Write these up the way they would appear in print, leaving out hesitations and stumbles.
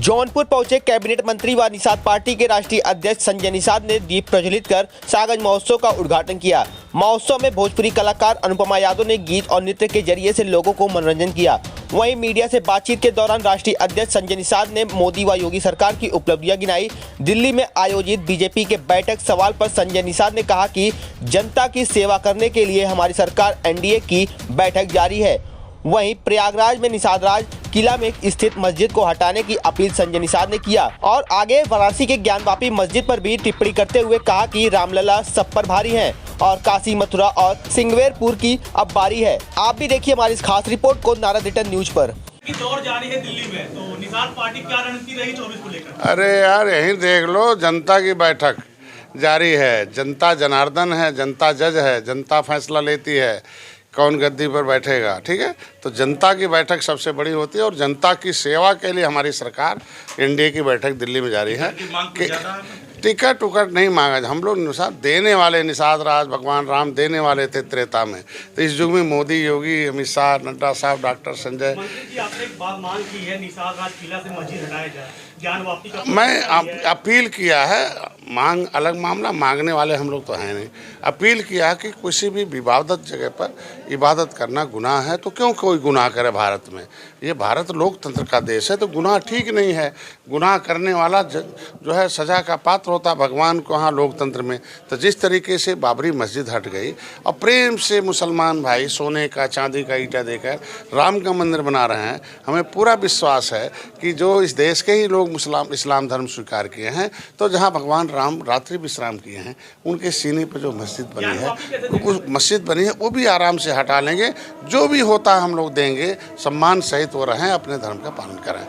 जौनपुर पहुंचे कैबिनेट मंत्री व निषाद पार्टी के राष्ट्रीय अध्यक्ष संजय निषाद ने दीप प्रज्वलित कर सागज महोत्सव का उद्घाटन किया। महोत्सव में भोजपुरी कलाकार अनुपमा यादव ने गीत और नृत्य के जरिए से लोगों को मनोरंजन किया। वहीं मीडिया से बातचीत के दौरान राष्ट्रीय अध्यक्ष संजय निषाद ने मोदी व योगी सरकार की उपलब्धियां गिनाई। दिल्ली में आयोजित बीजेपी के बैठक सवाल पर संजय निषाद ने कहा कि जनता की सेवा करने के लिए हमारी सरकार एनडीए की बैठक जारी है। वहीं प्रयागराज में निषाद राज किला में स्थित मस्जिद को हटाने की अपील संजय निषाद ने किया और आगे वाराणसी के ज्ञानवापी मस्जिद पर भी टिप्पणी करते हुए कहा कि रामलला सब पर भारी हैं और काशी, मथुरा और सिंगवेरपुर की अब बारी है। आप भी देखिए हमारी इस खास रिपोर्ट को नारद रिटर्न न्यूज पर। दौर जारी है दिल्ली में, तो निषाद पार्टी क्या रणनीति रही 24 को लेकर? अरे यार, यहीं देख लो, जनता की बैठक जारी है। जनता जनार्दन है, जनता जज है, जनता फैसला लेती है कौन गद्दी पर बैठेगा। ठीक है, तो जनता की बैठक सबसे बड़ी होती है और जनता की सेवा के लिए हमारी सरकार एनडीए की बैठक दिल्ली में जारी है। टिकट उकट नहीं मांगा, हम लोग निषाद देने वाले, निषाद राज भगवान राम देने वाले थे त्रेता में। तो इस युग में मोदी, योगी, अमित शाह, नड्डा साहब, डॉक्टर संजय, आपने एक बात मांग की है निषाद राज किला से मस्जिद हटाया जाए, ज्ञानवापी का मैं अपील किया है। मांग अलग मामला, मांगने वाले हम लोग तो हैं नहीं। अपील किया कि किसी भी विवादित जगह पर इबादत करना गुनाह है तो क्यों कोई गुनाह करे। भारत में, ये भारत लोकतंत्र का देश है, तो गुनाह ठीक नहीं है। गुनाह करने वाला जो है सजा का पात्र होता भगवान को यहाँ लोकतंत्र में। तो जिस तरीके से बाबरी मस्जिद हट गई और प्रेम से मुसलमान भाई सोने का, चांदी का ईंटा देकर राम का मंदिर बना रहे हैं, हमें पूरा विश्वास है कि जो इस देश के ही लोग इस्लाम धर्म स्वीकार किए हैं, तो जहाँ भगवान राम रात्रि विश्राम किए हैं, उनके सीने पर जो मस्जिद बनी है, उस मस्जिद बनी है, वो भी आराम से हटा लेंगे। जो भी होता है हम लोग देंगे, सम्मान सहित वो रहें, अपने धर्म का पालन करें।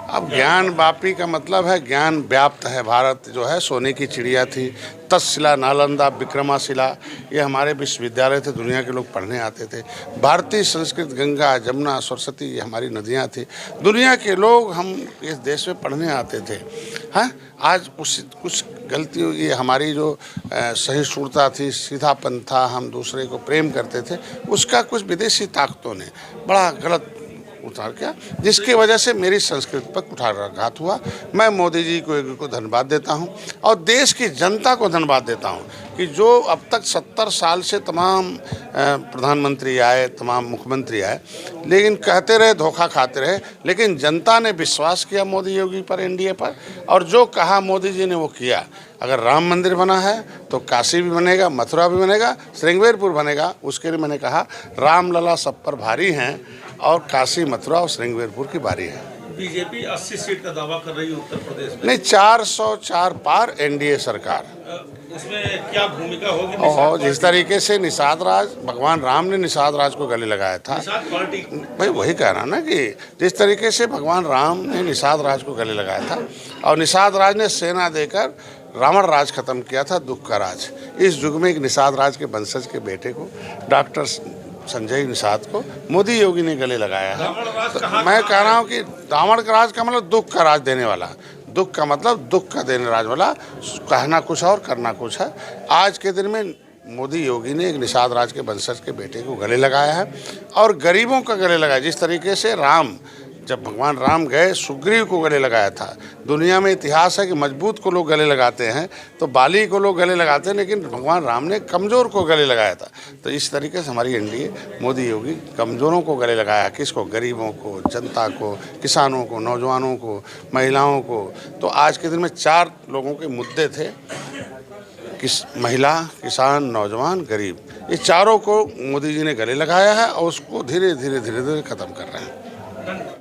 अब ज्ञान वापी का मतलब है ज्ञान व्याप्त है। भारत जो है सोने की चिड़िया थी। तक्षशिला, नालंदा, विक्रमाशिला, ये हमारे विश्वविद्यालय थे, दुनिया के लोग पढ़ने आते थे। भारतीय संस्कृत, गंगा, जमुना, सरस्वती, ये हमारी नदियाँ थी। दुनिया के लोग हम इस देश में पढ़ने आते थे। हाँ, आज कुछ गलती, ये हमारी जो सहिष्णुता थी, सीधापन था, हम दूसरे को प्रेम करते थे, उसका कुछ विदेशी ताकतों ने बड़ा गलत उतार किया, जिसकी वजह से मेरी संस्कृति पर कुठाराघात हुआ। मैं मोदी जी को धन्यवाद देता हूं और देश की जनता को धन्यवाद देता हूं कि जो अब तक 70 साल से तमाम प्रधानमंत्री आए, तमाम मुख्यमंत्री आए, लेकिन कहते रहे, धोखा खाते रहे, लेकिन जनता ने विश्वास किया मोदी योगी पर, एनडीए पर, और जो कहा मोदी जी ने वो किया। अगर राम मंदिर बना है तो काशी भी बनेगा, मथुरा भी बनेगा, श्रृंगवेरपुर बनेगा। उसके लिए मैंने कहा रामलला सब पर भारी हैं और काशी, मथुरा और श्रृंगवेरपुर की बारी है। बीजेपी 80 सीट का दावा कर रही है उत्तर प्रदेश में। नहीं, 404 पार एनडीए सरकार। उसमें क्या भूमिका होगी? और जिस तरीके से निषाद राज, भगवान राम ने निषाद राज को गले लगाया था, भाई वही कह रहा ना कि जिस तरीके से भगवान राम ने निषाद राज को गले लगाया था और निषाद राज ने सेना देकर रावण राज खत्म किया था, दुख का राज। इस युग में एक निषाद राज के वंशज के बेटे को, डॉक्टर संजय निषाद को, मोदी योगी ने गले लगाया है। तो मैं कह रहा हूँ कि रावण का राज का मतलब दुख का राज देने वाला, दुख का मतलब दुख का देने राज वाला। कहना कुछ और करना कुछ है। आज के दिन में मोदी योगी ने एक निषाद राज के वंशज के बेटे को गले लगाया है और गरीबों का गले लगाया। जिस तरीके से जब भगवान राम गए, सुग्रीव को गले लगाया था। दुनिया में इतिहास है कि मजबूत को लोग गले लगाते हैं, तो बाली को लोग गले लगाते हैं, लेकिन भगवान राम ने कमज़ोर को गले लगाया था। तो इस तरीके से हमारी एनडीए, मोदी योगी कमज़ोरों को गले लगाया। किसको? गरीबों को, जनता को, किसानों को, नौजवानों को, महिलाओं को। तो आज के दिन में 4 लोगों के मुद्दे थे, महिला, किसान, नौजवान, गरीब। ये चारों को मोदी जी ने गले लगाया है और उसको धीरे धीरे खत्म कर रहे हैं।